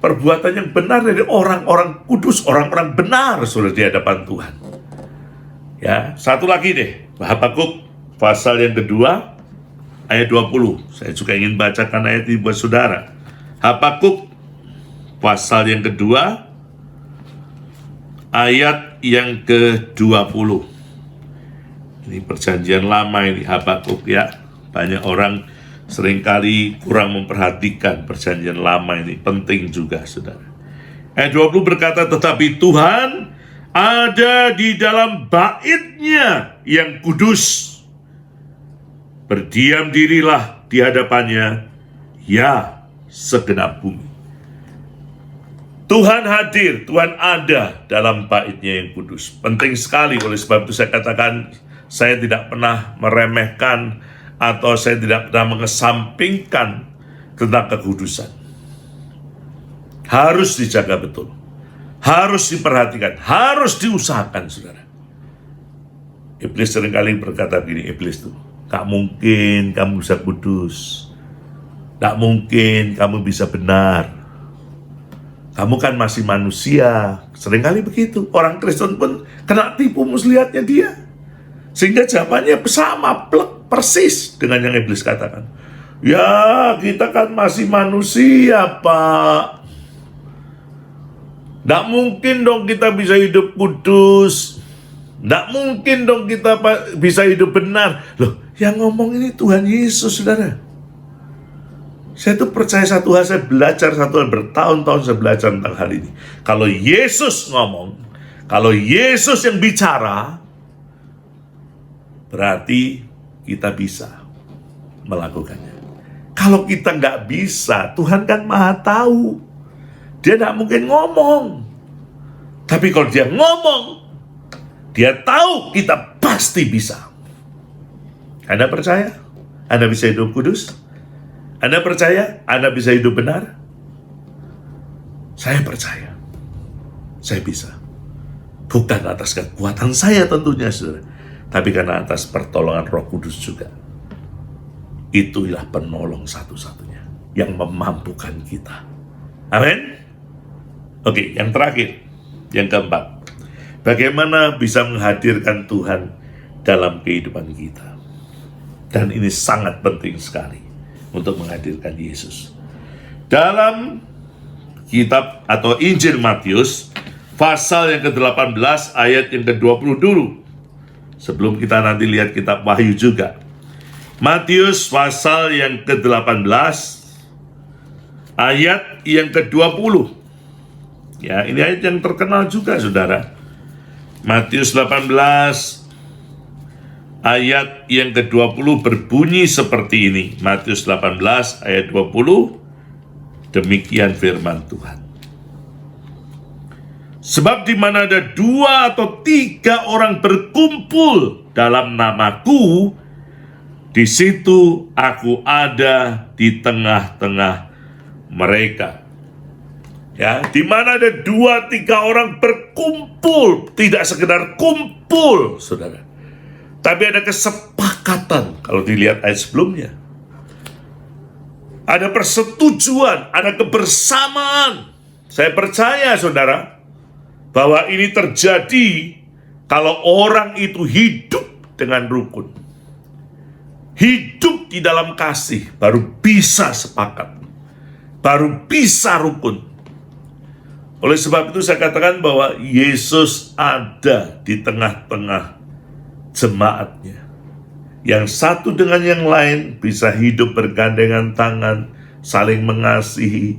Perbuatan yang benar dari orang-orang kudus, orang-orang benar sudah di hadapan Tuhan. Ya, satu lagi deh, Habakuk pasal yang kedua ayat 20. Saya juga ingin bacakan ayat ini buat saudara. Habakuk pasal yang kedua ayat yang ke-20. Ini perjanjian lama ini, Habakuk, ya. Banyak orang seringkali kurang memperhatikan perjanjian lama ini. Penting juga, saudara. Ayat 20 berkata, tetapi Tuhan ada di dalam bait-Nya yang kudus. berdiam dirilah di hadapannya, ya segenap bumi. Tuhan hadir, Tuhan ada dalam bait-Nya yang kudus. Penting sekali, oleh sebab itu saya katakan, saya tidak pernah meremehkan atau saya tidak pernah mengesampingkan tentang kekudusan. Harus dijaga betul, harus diperhatikan, harus diusahakan, saudara. Iblis seringkali berkata begini, iblis tuh, gak mungkin kamu bisa kudus, gak mungkin kamu bisa benar, kamu kan masih manusia. Seringkali begitu. Orang Kristen pun kena tipu muslihatnya dia, sehingga jawabannya sama, plek, persis dengan yang iblis katakan. Ya, kita kan masih manusia, Pak. Nggak mungkin dong kita bisa hidup kudus. Nggak mungkin dong kita bisa hidup benar. Loh, yang ngomong ini Tuhan Yesus, saudara. Saya tuh percaya satu hal, saya belajar satu hal, bertahun-tahun saya belajar tentang hal ini. Kalau Yesus ngomong, kalau Yesus yang bicara, berarti kita bisa melakukannya. Kalau kita nggak bisa, Tuhan kan maha tahu. Dia nggak mungkin ngomong. Tapi kalau dia ngomong, dia tahu kita pasti bisa. Anda percaya? Anda bisa hidup kudus? Anda percaya Anda bisa hidup benar? Saya percaya. Saya bisa. Bukan atas kekuatan saya tentunya, saudara, tapi karena atas pertolongan Roh Kudus juga. Itulah penolong satu-satunya yang memampukan kita. Amin. Oke, yang terakhir, yang keempat, bagaimana bisa menghadirkan Tuhan dalam kehidupan kita. Dan ini sangat penting sekali untuk menghadirkan Yesus. Dalam kitab atau Injil Matius, pasal yang ke-18, ayat yang ke-20 dulu. Sebelum kita nanti lihat kitab Wahyu juga. Matius pasal yang ke-18, ayat yang ke-20. Ya, ini ayat yang terkenal juga, saudara. Matius 18, ayat yang ke-20 berbunyi seperti ini. Matius 18, ayat 20, demikian firman Tuhan. Sebab di mana ada 2 atau 3 orang berkumpul dalam namaku, di situ aku ada di tengah-tengah mereka. Ya, di mana ada 2-3 orang berkumpul, tidak sekedar kumpul, saudara, tapi ada kesepakatan. Kalau dilihat ayat sebelumnya, ada persetujuan, ada kebersamaan. Saya percaya, saudara, bahwa ini terjadi kalau orang itu hidup dengan rukun, hidup di dalam kasih, baru bisa sepakat, baru bisa rukun. Oleh sebab itu saya katakan bahwa Yesus ada di tengah-tengah jemaatnya. Yang satu dengan yang lain bisa hidup bergandengan tangan, saling mengasihi,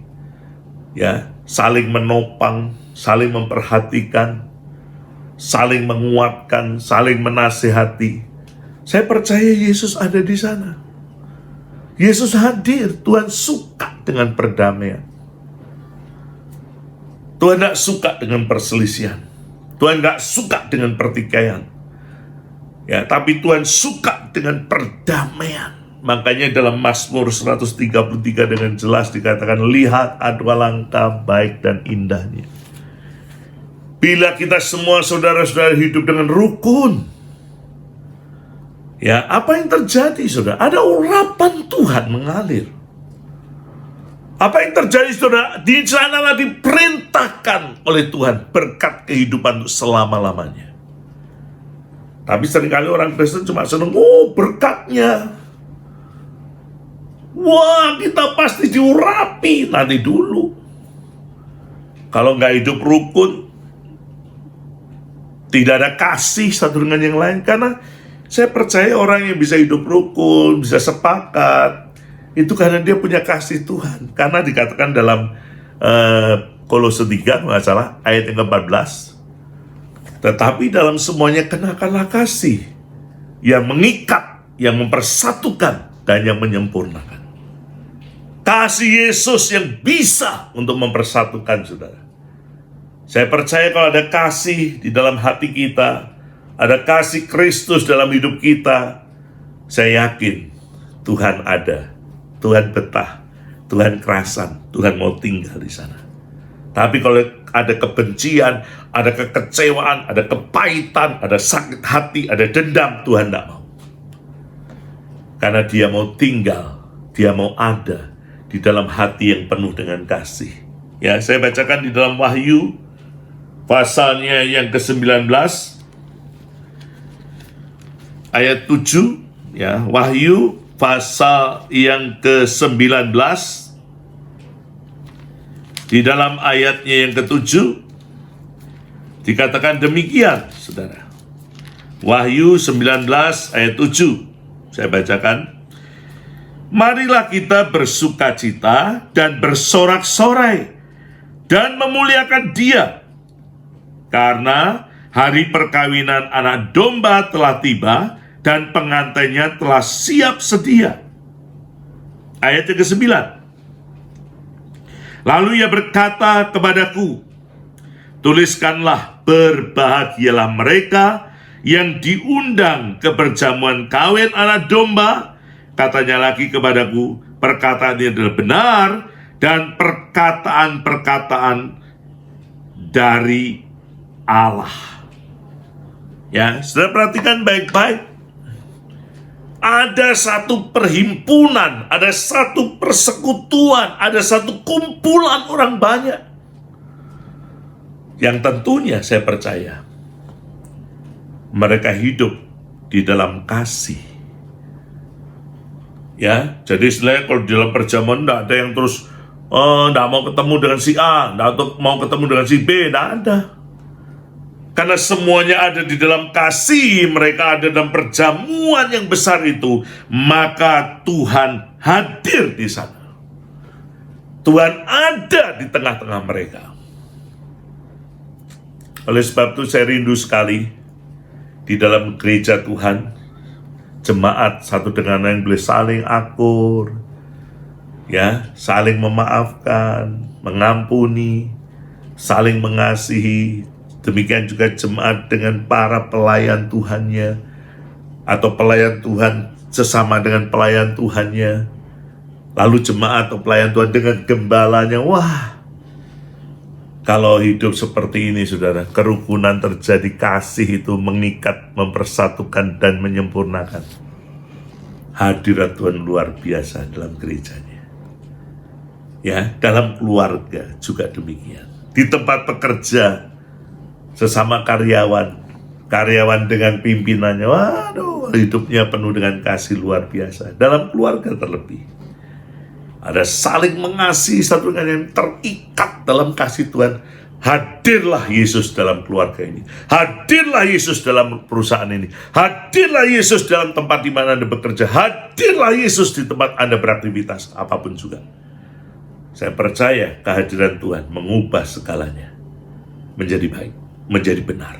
ya, saling menopang, saling memperhatikan, saling menguatkan, saling menasihati. Saya percaya Yesus ada di sana. Yesus hadir, Tuhan suka dengan perdamaian. Tuhan tidak suka dengan perselisihan. Tuhan tidak suka dengan pertikaian. Ya, tapi Tuhan suka dengan perdamaian. Makanya dalam Mazmur 133 dengan jelas dikatakan, lihat alangkah baik dan indahnya bila kita semua saudara-saudara hidup dengan rukun. Ya, apa yang terjadi, saudara? Ada urapan Tuhan mengalir. Apa yang terjadi, saudara? Di sanalah diperintahkan oleh Tuhan berkat kehidupan untuk selama-lamanya. Tapi seringkali orang Kristen cuma senang, berkatnya. Wah, kita pasti diurapi. Nanti dulu. Kalau nggak hidup rukun, tidak ada kasih satu dengan yang lain. Karena saya percaya orang yang bisa hidup rukun, bisa sepakat, itu karena dia punya kasih Tuhan. Karena dikatakan dalam Kolose 3, nggak salah, ayat yang ke-14. Tetapi dalam semuanya kenakanlah kasih yang mengikat yang mempersatukan dan yang menyempurnakan. Kasih Yesus yang bisa untuk mempersatukan saudara. Saya percaya kalau ada kasih di dalam hati kita, ada kasih Kristus dalam hidup kita, saya yakin Tuhan ada, Tuhan betah, Tuhan kerasan, Tuhan mau tinggal di sana. Tapi kalau ada kebencian, ada kekecewaan, ada kepahitan, ada sakit hati, ada dendam, Tuhan tidak mau. Karena Dia mau tinggal, Dia mau ada di dalam hati yang penuh dengan kasih. Ya, saya bacakan di dalam Wahyu pasalnya yang ke-19 ayat 7, ya, Wahyu pasal yang ke-19 di dalam ayatnya yang ke-7 dikatakan demikian, saudara. Wahyu 19 ayat 7, saya bacakan. Marilah kita bersukacita dan bersorak-sorai dan memuliakan Dia, karena hari perkawinan anak domba telah tiba dan pengantinnya telah siap sedia. Ayat yang ke-9. Lalu Ia berkata kepadaku, tuliskanlah, berbahagialah mereka yang diundang ke perjamuan kawin anak domba. Katanya lagi kepadaku, perkataan ini adalah benar dan perkataan-perkataan dari Allah. Ya, saudara perhatikan baik-baik. Ada satu perhimpunan, ada satu persekutuan, ada satu kumpulan orang banyak yang tentunya saya percaya mereka hidup di dalam kasih. Ya, jadi istilahnya kalau di dalam perjamuan tidak ada yang terus tidak mau ketemu dengan si A, tidak mau ketemu dengan si B, tidak ada. Karena semuanya ada di dalam kasih, mereka ada dalam perjamuan yang besar itu, maka Tuhan hadir di sana. Tuhan ada di tengah-tengah mereka. Oleh sebab itu saya rindu sekali di dalam gereja Tuhan, jemaat satu dengan lain boleh saling akur, ya, saling memaafkan, mengampuni, saling mengasihi. Demikian juga jemaat dengan para pelayan Tuhannya, atau pelayan Tuhan sesama dengan pelayan Tuhannya. Lalu jemaat atau pelayan Tuhan dengan gembalanya. Wah, kalau hidup seperti ini saudara, kerukunan terjadi, kasih itu mengikat, mempersatukan dan menyempurnakan. Hadirat Tuhan luar biasa dalam gerejanya. Ya, dalam keluarga juga demikian. Di tempat pekerja, sesama karyawan dengan pimpinannya, waduh, hidupnya penuh dengan kasih luar biasa. Dalam keluarga terlebih, ada saling mengasihi satu dengan yang terikat dalam kasih Tuhan. Hadirlah Yesus dalam keluarga ini, hadirlah Yesus dalam perusahaan ini, hadirlah Yesus dalam tempat di mana Anda bekerja, hadirlah Yesus di tempat Anda beraktivitas, apapun juga. Saya percaya kehadiran Tuhan mengubah segalanya menjadi baik, menjadi benar.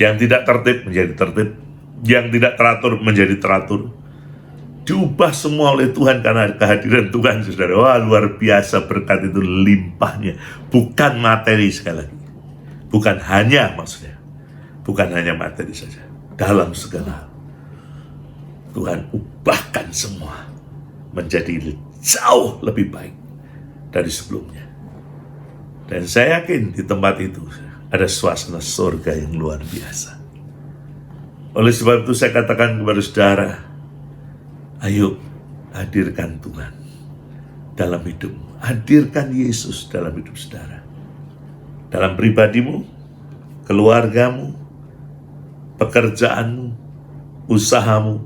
Yang tidak tertib menjadi tertib, yang tidak teratur menjadi teratur. Diubah semua oleh Tuhan karena kehadiran Tuhan, saudara. Wah, luar biasa berkat itu limpahnya. Bukan materi sekali lagi. Bukan hanya maksudnya. Bukan hanya materi saja. Dalam segala hal. Tuhan ubahkan semua menjadi jauh lebih baik dari sebelumnya. Dan saya yakin di tempat itu ada suasana surga yang luar biasa. Oleh sebab itu saya katakan kepada saudara, ayo hadirkan Tuhan dalam hidupmu. Hadirkan Yesus dalam hidup saudara. Dalam pribadimu, keluargamu, pekerjaanmu, usahamu,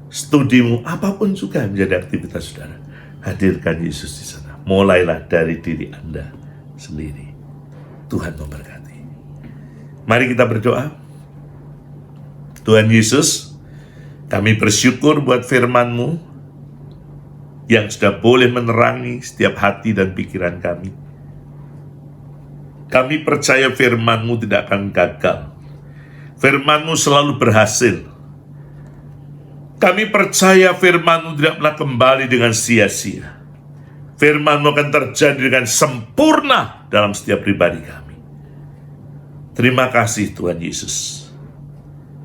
studimu, apapun juga menjadi aktivitas saudara. Hadirkan Yesus di sana. Mulailah dari diri Anda sendiri. Tuhan memberkati. Mari kita berdoa. Tuhan Yesus, kami bersyukur buat firman-Mu yang sudah boleh menerangi setiap hati dan pikiran kami. Kami percaya firman-Mu tidak akan gagal. Firman-Mu selalu berhasil. Kami percaya firman-Mu tidak pernah kembali dengan sia-sia. Firman-Mu akan terjadi dengan sempurna dalam setiap pribadi kami. Terima kasih Tuhan Yesus.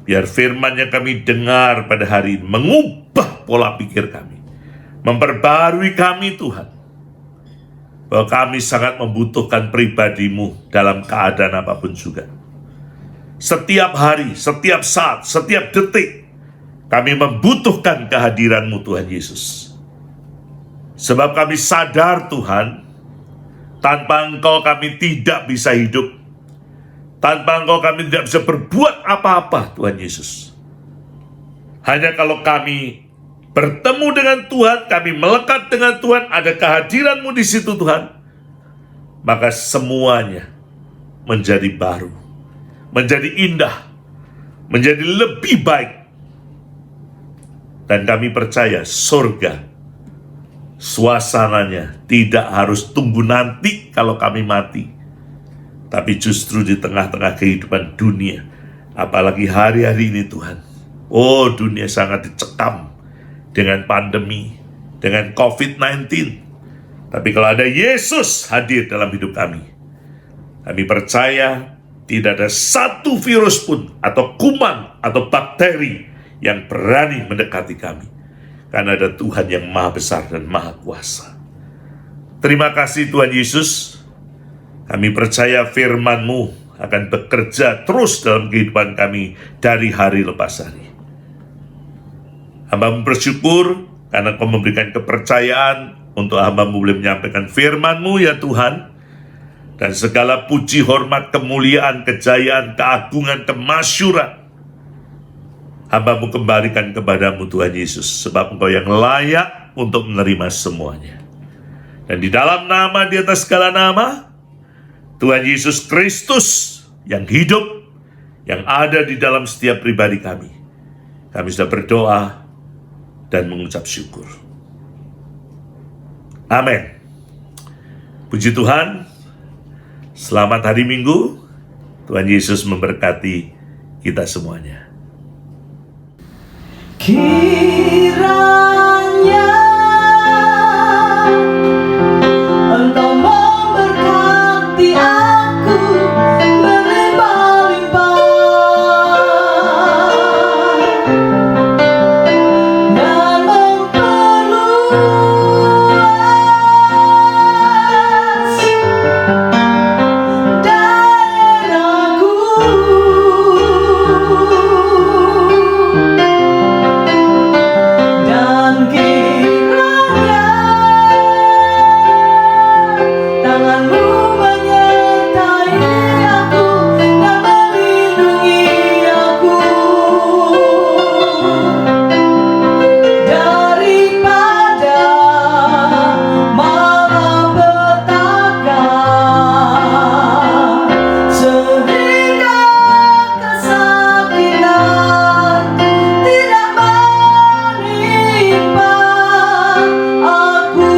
Biar firman yang kami dengar pada hari ini mengubah pola pikir kami. Memperbarui kami Tuhan. Bahwa kami sangat membutuhkan pribadi-Mu dalam keadaan apapun juga. Setiap hari, setiap saat, setiap detik, kami membutuhkan kehadiran-Mu Tuhan Yesus. Sebab kami sadar Tuhan, tanpa Engkau kami tidak bisa hidup. Tanpa Engkau kami tidak bisa berbuat apa-apa Tuhan Yesus. Hanya kalau kami bertemu dengan Tuhan, kami melekat dengan Tuhan, ada kehadiran-Mu di situ Tuhan, maka semuanya menjadi baru, menjadi indah, menjadi lebih baik. Dan kami percaya surga, suasananya tidak harus tunggu nanti kalau kami mati. Tapi justru di tengah-tengah kehidupan dunia, apalagi hari-hari ini Tuhan. Oh, dunia sangat dicekam dengan pandemi, dengan COVID-19. Tapi kalau ada Yesus hadir dalam hidup kami percaya tidak ada satu virus pun, atau kuman, atau bakteri yang berani mendekati kami. Karena ada Tuhan yang maha besar dan maha kuasa. Terima kasih Tuhan Yesus. Kami percaya firman-Mu akan bekerja terus dalam kehidupan kami dari hari lepas hari. Hamba-Mu bersyukur karena Kau memberikan kepercayaan untuk hamba-Mu boleh menyampaikan firman-Mu ya Tuhan. Dan segala puji, hormat, kemuliaan, kejayaan, keagungan, kemasyuran, hamba-Mu kembalikan kepadamu Tuhan Yesus. Sebab Engkau yang layak untuk menerima semuanya. Dan di dalam nama, di atas segala nama, Tuhan Yesus Kristus yang hidup, yang ada di dalam setiap pribadi kami sudah berdoa dan mengucap syukur. Amin. Puji Tuhan. Selamat hari Minggu. Tuhan Yesus memberkati kita semuanya. Kiranya Engkau memberkati aku berlimpah-limpah dan memperluas daerahku. Dan kiranya tangan-Mu menyertai aku dan melindungi aku daripada malapetaka, sehingga kesakitan tidak menimpa aku.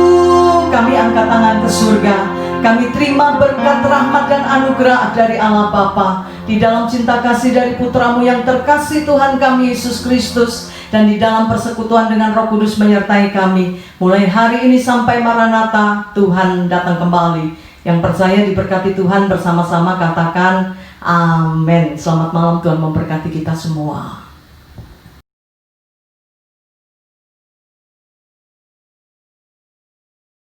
Kami angkat tangan ke surga. Kami terima berkat, rahmat, dan anugerah dari Allah Bapa, di dalam cinta kasih dari Putra-Mu yang terkasih Tuhan kami Yesus Kristus, dan di dalam persekutuan dengan Roh Kudus menyertai kami mulai hari ini sampai Maranatha, Tuhan datang kembali. Yang percaya diberkati Tuhan bersama-sama katakan amin. Selamat malam, Tuhan memberkati kita semua.